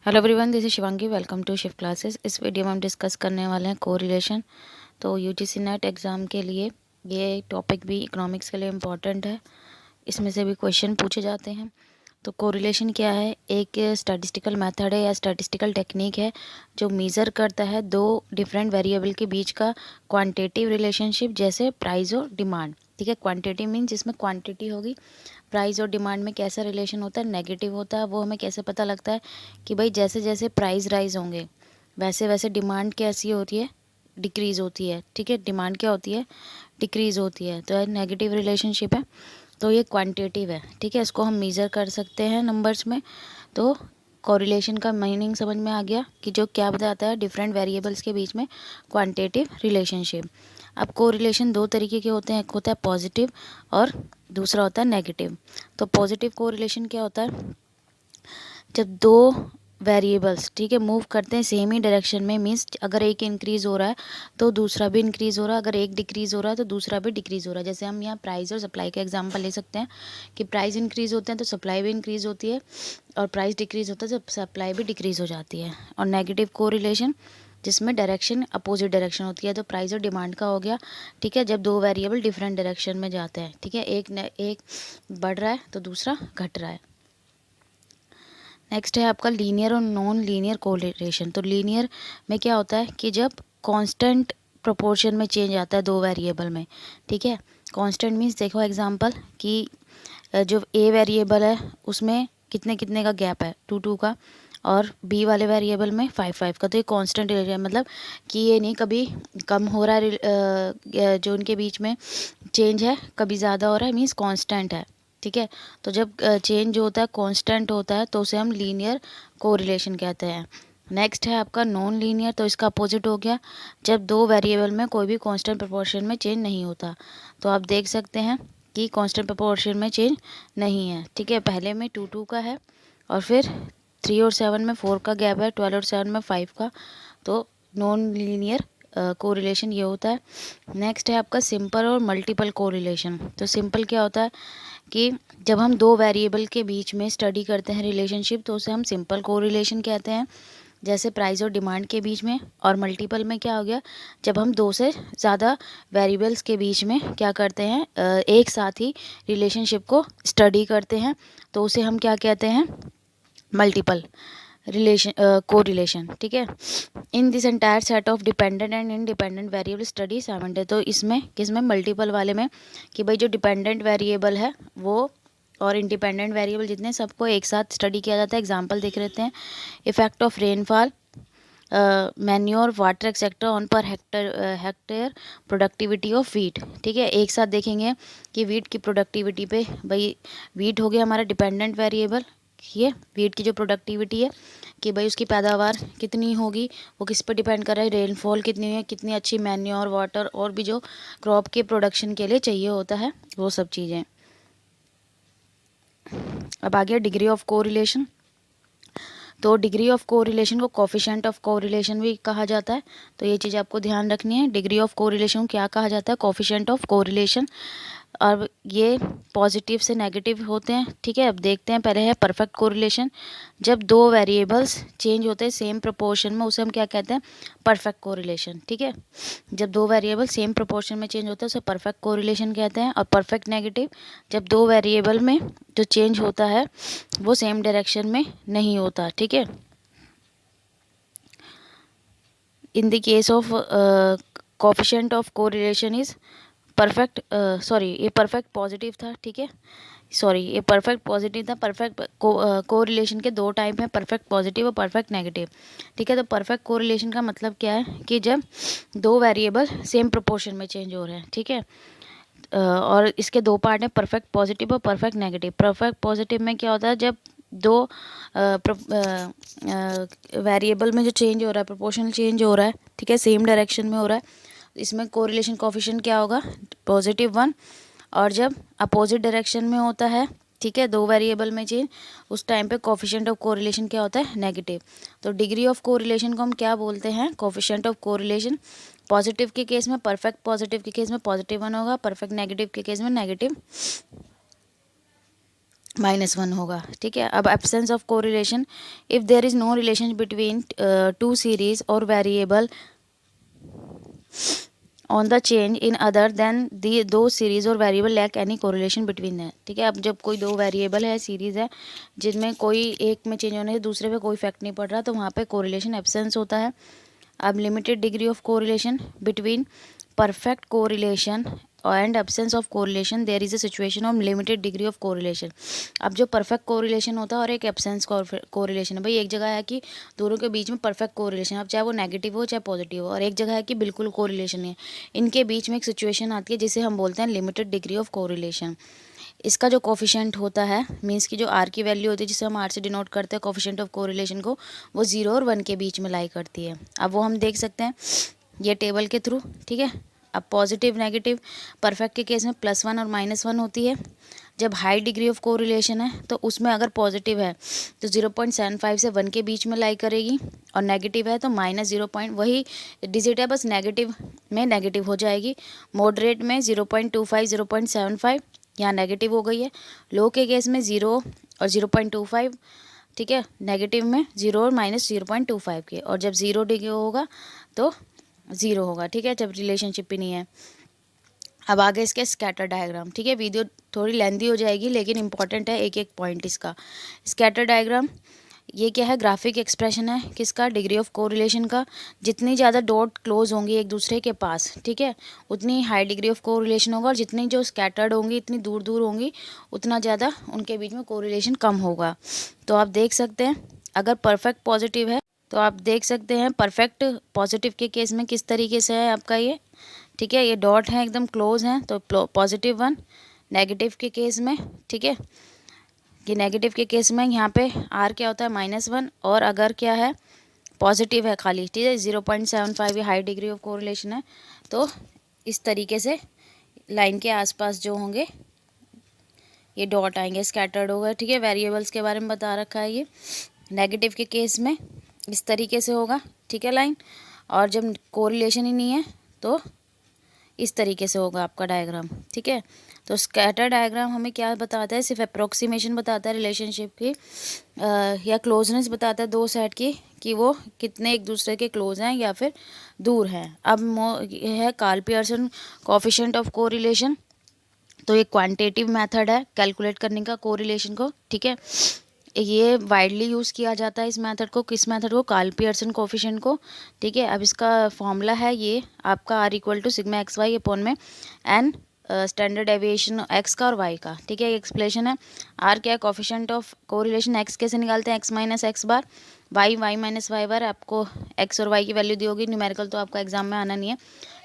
Hello everyone, this is Shivangi. Welcome to shift classes. इस video में हम डिस्कस करने वाले हैं कोरिलेशन। तो यूजीसी नेट एग्ज़ाम के लिए ये टॉपिक भी इकोनॉमिक्स के लिए इम्पॉर्टेंट है। इसमें से भी क्वेश्चन पूछे जाते हैं। तो कोरिलेशन क्या है? एक स्टैटिस्टिकल मेथड है या स्टैटिस्टिकल टेक्निक है जो मेज़र करता है दो डिफरेंट वेरिएबल के बीच का क्वांटिटेटिव रिलेशनशिप, जैसे प्राइस और डिमांड। ठीक है, क्वांटिटी मीन जिसमें क्वांटिटी होगी, प्राइस और डिमांड में कैसा रिलेशन होता है, नेगेटिव होता है। वो हमें कैसे पता लगता है कि भाई जैसे जैसे प्राइस राइज होंगे वैसे वैसे डिमांड कैसी होती है, डिक्रीज़ होती है। ठीक है, डिमांड क्या होती है, डिक्रीज़ होती है। तो नेगेटिव रिलेशनशिप है, तो ये क्वांटिटेटिव है। ठीक है, इसको हम मेज़र कर सकते हैं नंबर्स में। तो कोरिलेशन का मीनिंग समझ में आ गया कि जो क्या बताता है, डिफरेंट वेरिएबल्स के बीच में क्वांटिटेटिव रिलेशनशिप। अब कोरिलेशन दो तरीके के होते हैं, एक होता है पॉजिटिव और दूसरा होता है नेगेटिव। तो पॉजिटिव कोरिलेशन क्या होता है? जब दो वेरिएबल्स, ठीक है, मूव करते हैं सेम ही डायरेक्शन में, मीन्स अगर एक इंक्रीज़ हो रहा है तो दूसरा भी इंक्रीज़ हो रहा है, अगर एक डिक्रीज़ हो रहा है तो दूसरा भी डिक्रीज़ हो रहा है। जैसे हम यहाँ प्राइस और सप्लाई का एग्जांपल ले सकते हैं कि प्राइस इंक्रीज़ होते हैं तो सप्लाई भी इंक्रीज़ होती है, और प्राइस डिक्रीज़ होता है तो सप्लाई भी डिक्रीज़ हो जाती है। और नेगेटिव कोरिलेशन जिसमें डायरेक्शन अपोजिट डायरेक्शन होती है, तो प्राइस और डिमांड का हो गया। ठीक है, जब दो वेरिएबल डिफरेंट डायरेक्शन में जाते हैं। ठीक है, एक बढ़ रहा है तो दूसरा घट रहा है। नेक्स्ट है आपका लीनियर और नॉन लीनियर कोरिलेशन। तो लीनियर में क्या होता है कि जब कांस्टेंट प्रोपोर्शन में चेंज आता है दो वेरिएबल में। ठीक है, कांस्टेंट मीन्स देखो एग्जांपल कि जो ए वेरिएबल है उसमें कितने कितने का गैप है, 2 का, और बी वाले वेरिएबल में 5 का। तो ये कांस्टेंट रिलेशन है, मतलब कि ये नहीं कभी कम हो रहा है, जो उनके बीच में चेंज है कभी ज़्यादा हो रहा है, मीन्स कांस्टेंट है। ठीक है, तो जब चेंज होता है कांस्टेंट होता है तो उसे हम लीनियर कोरिलेशन कहते हैं। नेक्स्ट है आपका नॉन लीनियर। तो इसका अपोजिट हो गया जब दो वेरिएबल में कोई भी कांस्टेंट प्रोपोर्शन में चेंज नहीं होता। तो आप देख सकते हैं कि कांस्टेंट प्रोपोर्शन में चेंज नहीं है। ठीक है, पहले में 2 का है, और फिर 3 और 7 में 4 का गैप है, 12 और 7 में 5 का। तो नॉन लीनियर कोरिलेशन ये होता है। नेक्स्ट है आपका सिंपल और मल्टीपल कोरिलेशन। तो सिंपल क्या होता है कि जब हम दो वेरिएबल के बीच में स्टडी करते हैं रिलेशनशिप तो उसे हम सिंपल कोरिलेशन कहते हैं, जैसे प्राइस और डिमांड के बीच में। और मल्टीपल में क्या हो गया, जब हम दो से ज़्यादा वेरिएबल्स के बीच में क्या करते हैं, एक साथ ही रिलेशनशिप को स्टडी करते हैं, तो उसे हम क्या कहते हैं, मल्टीपल रिलेशन कोरिलेशन। ठीक है, in this entire set of dependent and independent variable study seven. तो इसमें किसमें, मल्टीपल वाले में, कि भाई जो डिपेंडेंट वेरिएबल है वो और इंडिपेंडेंट वेरिएबल जितने सबको एक साथ स्टडी किया जाता है। एग्जांपल देख लेते हैं। Effect of rainfall, manure, water etcetera on per hectare productivity of wheat. ठीक है, एक साथ देखेंगे कि वीट की प्रोडक्टिविटी पे, भाई वीट हो गया हमारा डिपेंडेंट वेरिएबल। ये वीट की जो प्रोडक्टिविटी है कि भाई उसकी पैदावार कितनी होगी, वो किस पर डिपेंड कर रहा है, रेनफॉल कितनी है, कितनी अच्छी मैन्योर, वाटर और भी जो क्रॉप के प्रोडक्शन के लिए चाहिए होता है, वो सब चीज़ें। अब आ गया डिग्री ऑफ कोरिलेशन। तो डिग्री ऑफ कोरिलेशन को कोफिशिएंट ऑफ कोरिलेशन भी कहा जाता है। तो ये चीज़ आपको ध्यान रखनी है, डिग्री ऑफ कोरिलेशन को क्या कहा जाता है, कोफिशिएंट ऑफ कोरिलेशन। अब ये पॉजिटिव से नेगेटिव होते हैं। ठीक है, अब देखते हैं। पहले है परफेक्ट कोरिलेशन। जब दो वेरिएबल्स चेंज होते हैं सेम प्रोपोर्शन में, उसे हम क्या कहते हैं, परफेक्ट कोरिलेशन। ठीक है, जब दो वेरिएबल सेम प्रोपोर्शन में चेंज होते हैं उसे परफेक्ट कोरिलेशन कहते हैं। और परफेक्ट नेगेटिव, जब दो वेरिएबल में जो चेंज होता है वो सेम डायरेक्शन में नहीं होता। ठीक है, in the case of coefficient of correlation is perfect, sorry ये परफेक्ट पॉजिटिव था। ठीक है, सॉरी ये परफेक्ट पॉजिटिव था। परफेक्ट कोरिलेशन के दो टाइप हैं, परफेक्ट पॉजिटिव और परफेक्ट नेगेटिव। ठीक है, तो परफेक्ट कोरिलेशन का मतलब क्या है कि जब दो वेरिएबल सेम प्रोपोर्शन में चेंज हो रहे हैं। ठीक है, और इसके दो पार्ट हैं, परफेक्ट पॉजिटिव और परफेक्ट नेगेटिव। परफेक्ट पॉजिटिव में क्या होता है, जब दो वेरिएबल में जो चेंज हो रहा है, प्रोपोर्शनल चेंज हो रहा है, ठीक है, सेम डायरेक्शन में हो रहा है, इसमें कोरिलेशन कोफिशिएंट क्या होगा, +1। और जब अपोजिट डायरेक्शन में होता है, ठीक है, दो वेरिएबल में चेंज, उस टाइम पे कोफिशिएंट ऑफ कोरिलेशन क्या होता है, नेगेटिव। तो डिग्री ऑफ कोरिलेशन को हम क्या बोलते हैं, कोफिशिएंट ऑफ कोरिलेशन। पॉजिटिव के केस में, परफेक्ट पॉजिटिव के केस में +1 होगा, परफेक्ट नेगेटिव के केस में -1 -1 होगा, ठीक है। अब absence of correlation, if there is no relation between two series और variable on the change in other than the दो सीरीज और variable lack any correlation between है, ठीक है। अब जब कोई दो वेरिएबल है, सीरीज है, जिनमें कोई एक में चेंज होने से दूसरे पे कोई इफेक्ट नहीं पड़ रहा, तो वहाँ पे कोरिलेशन एब्सेंस होता है। अब limited degree of correlation between perfect correlation and absence of correlation, there is a situation of limited degree of correlation. अब जो परफेक्ट कोरिलेशन होता है और एक एब्सेंस कोरिलेशन है, भाई एक जगह है कि दोनों के बीच में परफेक्ट कोरिलेशन, अब चाहे वो नेगेटिव हो चाहे पॉजिटिव हो, और एक जगह है कि बिल्कुल कोरिलेशन नहीं है। इनके बीच में एक सिचुएशन आती है जिसे हम बोलते हैं लिमिटेड डिग्री ऑफ कोरिलेशन। इसका जो कोफिशिएंट होता है, मीन्स की जो आर की वैल्यू होती है, जिसे हम आर से डिनोट करते हैं कोफिशिएंट ऑफ कोरिलेशन को, वो 0 और 1 के बीच में लाई करती है। अब वो हम देख सकते हैं ये टेबल के थ्रू, ठीक है। अब पॉजिटिव नेगेटिव परफेक्ट के केस में +1 और -1 होती है। जब हाई डिग्री ऑफ कोरिलेशन है तो उसमें अगर पॉजिटिव है तो 0.75 से 1 के बीच में लाई करेगी, और नेगेटिव है तो -0. वही डिजिट है, बस नेगेटिव में नेगेटिव हो जाएगी। मॉडरेट में 0.25 0.75 यहाँ नेगेटिव हो गई है। लो के केस में 0 और 0.25, ठीक है। नेगेटिव में 0 और -0.25 के, और जब 0 डिग्री होगा तो 0 होगा, ठीक है, जब रिलेशनशिप ही नहीं है। अब आगे इसके स्कैटर डायग्राम, ठीक है। वीडियो थोड़ी लेंदी हो जाएगी लेकिन इंपॉर्टेंट है एक एक पॉइंट इसका। स्कैटर डायग्राम ये क्या है, ग्राफिक एक्सप्रेशन है किसका, डिग्री ऑफ कोरिलेशन का। जितनी ज़्यादा डॉट क्लोज होंगी एक दूसरे के पास, ठीक है, उतनी हाई डिग्री ऑफ कोरिलेशन होगा, और जितनी जो स्कैटर्ड होंगी, इतनी दूर दूर होंगी, उतना ज़्यादा उनके बीच में कोरिलेशन कम होगा। तो आप देख सकते हैं अगर परफेक्ट पॉजिटिव है तो आप देख सकते हैं परफेक्ट पॉजिटिव के केस में किस तरीके से है आपका ये, ठीक है। ये डॉट है एकदम क्लोज हैं तो +1। नेगेटिव के केस में, ठीक है, कि नेगेटिव के केस में यहाँ पे आर क्या होता है -1, और अगर क्या है पॉजिटिव है खाली, ठीक है, 0.75 ये हाई डिग्री ऑफ कोरिलेशन है, तो इस तरीके से लाइन के आसपास जो होंगे ये डॉट आएंगे, स्कैटर्ड होगा, ठीक है। वेरिएबल्स के बारे में बता रखा है ये। नेगेटिव के केस में इस तरीके से होगा, ठीक है, लाइन, और जब कोरिलेशन ही नहीं है तो इस तरीके से होगा आपका डायग्राम, ठीक है। तो स्कैटर डायग्राम हमें क्या बताता है, सिर्फ अप्रोक्सीमेशन बताता है रिलेशनशिप की, या क्लोजनेस बताता है दो सेट की, कि वो कितने एक दूसरे के क्लोज हैं या फिर दूर हैं। अब ये है Karl Pearson coefficient of correlation, तो ये क्वांटिटेटिव मेथड है कैलकुलेट करने का कोरिलेशन को, ठीक है। ये वाइडली यूज़ किया जाता है इस मेथड को, किस मेथड को, कार्ल पियर्सन कोफिशिएंट को, ठीक है। अब इसका फॉर्मूला है ये आपका R = सिग्मा XY अपॉन में n स्टैंडर्ड डेविएशन x का और y का, ठीक है। ये एक्सप्लेनेशन है। R क्या है, कोफिशिएंट ऑफ कोरिलेशन। x कैसे निकालते हैं, x - x बार, y - y बार। आपको x और y की वैल्यू दी होगी, न्यूमेरिकल तो आपका एग्जाम में आना नहीं है,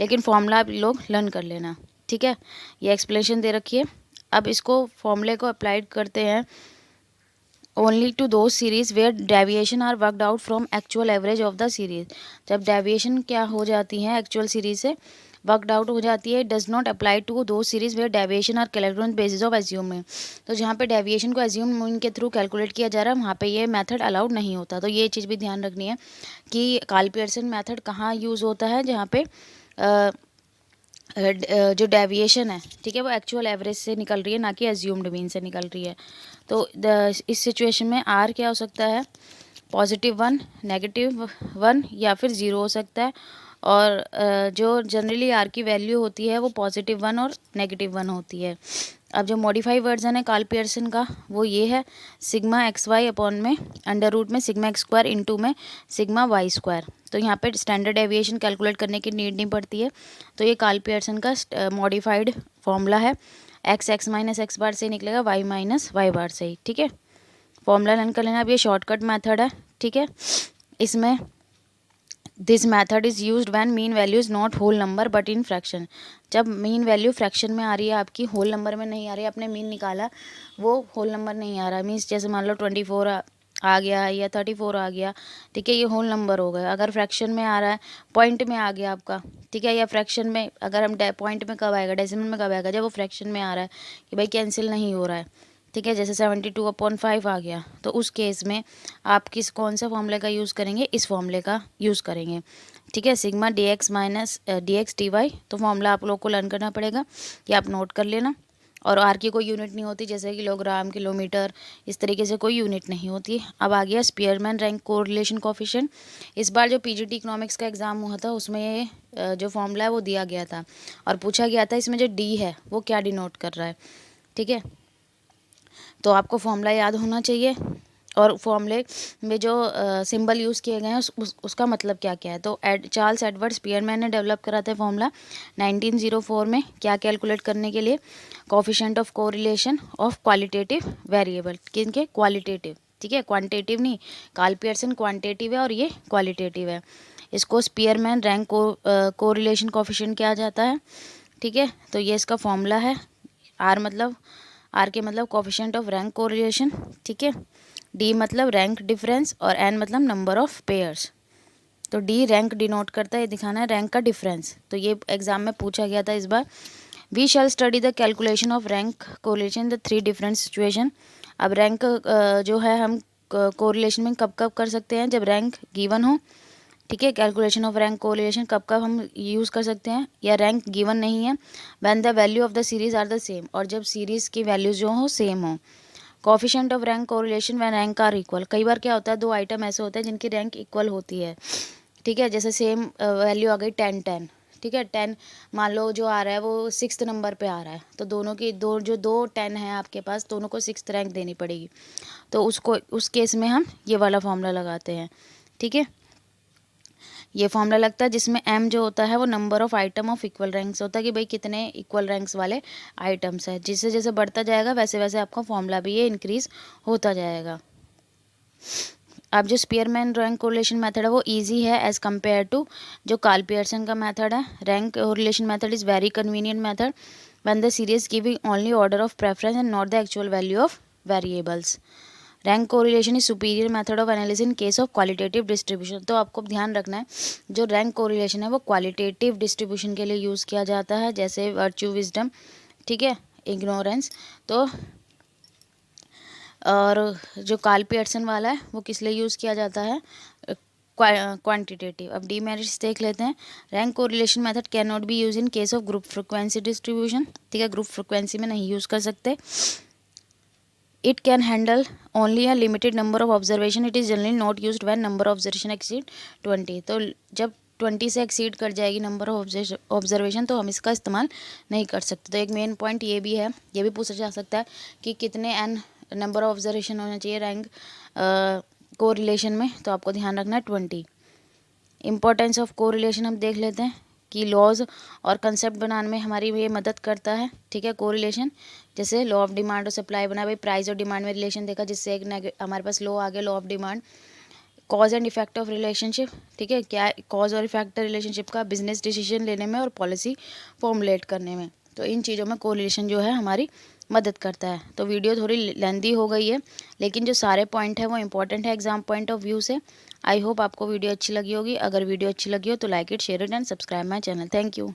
लेकिन फॉर्मूला आप लोग लर्न कर लेना, ठीक है। ये एक्सप्लेनेशन दे रखी है। अब इसको फॉर्मूले को अप्लाइड करते हैं ओनली टू दो series where deviation are worked out from actual average of the series. जब डेविएशन क्या हो जाती है एक्चुअल सीरीज से वर्कड आउट हो जाती है, डज नॉट अप्लाई टू दो series where deviation are calculated on basis of assuming. तो जहाँ पे डेविएशन को एज्यूम के थ्रू कैलकुलेट किया जा रहा है वहाँ पे ये मेथड अलाउड नहीं होता। तो ये चीज़ भी ध्यान रखनी है कि कार्ल पियर्सन मेथड कहाँ यूज़ होता है, जहाँ पे जो डेविएशन है, ठीक है, वो एक्चुअल एवरेज से निकल रही है, ना कि एज्यूम्ड मीन से निकल रही है। तो इस सिचुएशन में आर क्या हो सकता है, +1, -1 या फिर 0 हो सकता है। और जो जनरली आर की वैल्यू होती है वो +1 और -1 होती है। अब जो मॉडिफाई वर्जन है कार्ल पियर्सन का वो ये है, सिग्मा XY अपॉन में √ में सिग्मा x² इंटू में सिग्मा y²। तो यहाँ पे स्टैंडर्ड डेविएशन कैलकुलेट करने की नीड नहीं पड़ती है। तो ये कार्ल पियर्सन का मॉडिफाइड फॉर्मूला है, x -x बार से निकलेगा y - y बार से ही, ठीक है। फॉर्मूला लर्न कर लेना। अब ये शॉर्टकट मेथड है, ठीक है। इसमें this method is used when mean value is not whole number but in fraction. जब मीन वैल्यू फ्रैक्शन में आ रही है आपकी, होल नंबर में नहीं आ रही है, आपने मीन निकाला वो होल नंबर नहीं आ रहा, मीन्स जैसे मान लो 24 आ गया या 34 आ गया, ठीक है, ये होल नंबर हो गया। अगर फ्रैक्शन में आ रहा है, पॉइंट में आ गया आपका, ठीक है, या फ्रैक्शन में, अगर हम पॉइंट में कब आएगा, डेसिमल में कब आएगा, जब वो फ्रैक्शन में आ रहा है कि भाई कैंसिल नहीं हो रहा है, ठीक है, जैसे 72/5 आ गया, तो उस केस में आप कौन सा फॉर्मूले का यूज़ करेंगे, इस फॉर्मूले का यूज़ करेंगे, ठीक है। सिग्मा dx - dx dy, तो फॉर्मूला आप लोग को लर्न करना पड़ेगा, ये आप नोट कर लेना। और आर की कोई यूनिट नहीं होती, जैसे किलोग्राम, किलोमीटर, इस तरीके से कोई यूनिट नहीं होती। अब आ गया स्पीयरमैन रैंक कोरिलेशन कोफिशिएंट। इस बार जो पीजीटी इकोनॉमिक्स का एग्ज़ाम हुआ था उसमें ये जो फॉर्मूला है वो दिया गया था और पूछा गया था इसमें जो डी है वो क्या डिनोट कर रहा है। ठीक है, तो आपको फॉर्मूला याद होना चाहिए और फॉर्मूले में जो सिंबल यूज़ किए गए हैं उसका मतलब क्या क्या है। तो चार्ल्स एडवर्ड स्पीयरमैन ने डेवलप करा था फॉर्मूला 1904 में, क्या कैलकुलेट करने के लिए, coefficient of correlation of qualitative variable, किनके, क्वालिटेटिव, ठीक है, क्वांटिटेटिव नहीं। कार्ल पियर्सन क्वांटिटेटिव है और ये क्वालिटेटिव है। इसको स्पीयरमैन रैंक कोरिलेशन कोफिशिएंट किया जाता है। ठीक है, तो ये इसका फॉर्मूला है। आर के मतलब कोफिशिएंट ऑफ रैंक कोरिलेशन, ठीक है। डी मतलब रैंक डिफरेंस और एन मतलब नंबर ऑफ पेयर्स। तो डी रैंक डिनोट करता है, ये दिखाना है रैंक का डिफरेंस। तो ये एग्जाम में पूछा गया था इस बार। We shall study the calculation of rank correlation the 3 different situation. अब रैंक जो है हम कोरिलेशन में कब कब कर सकते हैं, जब रैंक गिवन हो। ठीक है, कैलकुलेशन ऑफ रैंक कोरिलेशन कब कब हम यूज़ कर सकते हैं, या रैंक गिवन नहीं है, when the value of the series are the same, और जब सीरीज़ की वैल्यूज जो हो सेम हो। Coefficient of rank correlation when rank are equal. कई बार क्या होता है, 2 आइटम ऐसे होते हैं जिनकी रैंक इक्वल होती है। ठीक है, जैसे सेम वैल्यू आ गई 10-10, ठीक है, 10 मान लो जो आ रहा है वो 6th नंबर पे आ रहा है, तो दोनों की दो 10 हैं आपके पास, दोनों को 6th रैंक देनी पड़ेगी। तो उस केस में हम ये वाला फॉर्मूला लगाते हैं। ठीक है, ये फॉर्मूला लगता है जिसमें m जो होता है वो number of item of equal ranks होता है, कि भाई कितने इक्वल रैंक्स वाले आइटम्स है। जिससे जैसे बढ़ता जाएगा वैसे वैसे आपका फॉर्मूला भी ये इंक्रीज होता जाएगा। अब जो स्पीयरमैन रैंक कोरिलेशन मेथड है वो इजी है एज कम्पेयर टू जो कार्ल पियर्सन का मेथड है। Rank correlation method is very convenient method when the series giving only order of preference and not the actual value of variables. Rank correlation is superior method of analysis in case of qualitative distribution. तो आपको ध्यान रखना है जो rank correlation है वो qualitative distribution के लिए यूज़ किया जाता है, जैसे वर्च्यू, विजडम, ठीक है, इग्नोरेंस। तो और जो कार्ल पियर्सन वाला है वो किस लिए यूज़ किया जाता है, क्वांटिटेटिव। अब डीमेरिट्स देख लेते हैं। Rank correlation method can not be use in case of group frequency distribution. ठीक है, ग्रुप फ्रिक्वेंसी में नहीं यूज़ कर सकते। It can handle only a limited number of observation. It is generally not used when number of observation exceed 20. तो जब 20 से exceed कर जाएगी नंबर ऑफ ऑब्जर्वेशन तो हम इसका इस्तेमाल नहीं कर सकते। तो एक मेन पॉइंट ये भी है, ये भी पूछा जा सकता है कि कितने एन नंबर ऑफ ऑब्जर्वेशन होना चाहिए रैंक कोरिलेशन में, तो आपको ध्यान रखना है 20। इंपॉर्टेंस ऑफ कोरिलेशन हम देख लेते हैं कि लॉज और कंसेप्ट बनाने में हमारी ये मदद करता है। ठीक है, कोरिलेशन जैसे लॉ ऑफ डिमांड और सप्लाई बना, भाई प्राइस और डिमांड में रिलेशन देखा, जिससे एक हमारे पास लॉ आ गया, law of demand. Cause and effect of relationship, ठीक है, क्या कॉज और इफेक्ट रिलेशनशिप का बिजनेस डिसीजन लेने में और पॉलिसी फॉर्मुलेट करने में। तो इन चीज़ों में कोरिलेशन जो है हमारी मदद करता है। तो वीडियो थोड़ी लेंदी हो गई है, लेकिन जो सारे पॉइंट है वो इंपॉर्टेंट है एग्जाम पॉइंट ऑफ व्यू से। आई होप आपको वीडियो अच्छी लगी होगी। अगर वीडियो अच्छी लगी हो तो like it, share it and subscribe my channel. Thank you.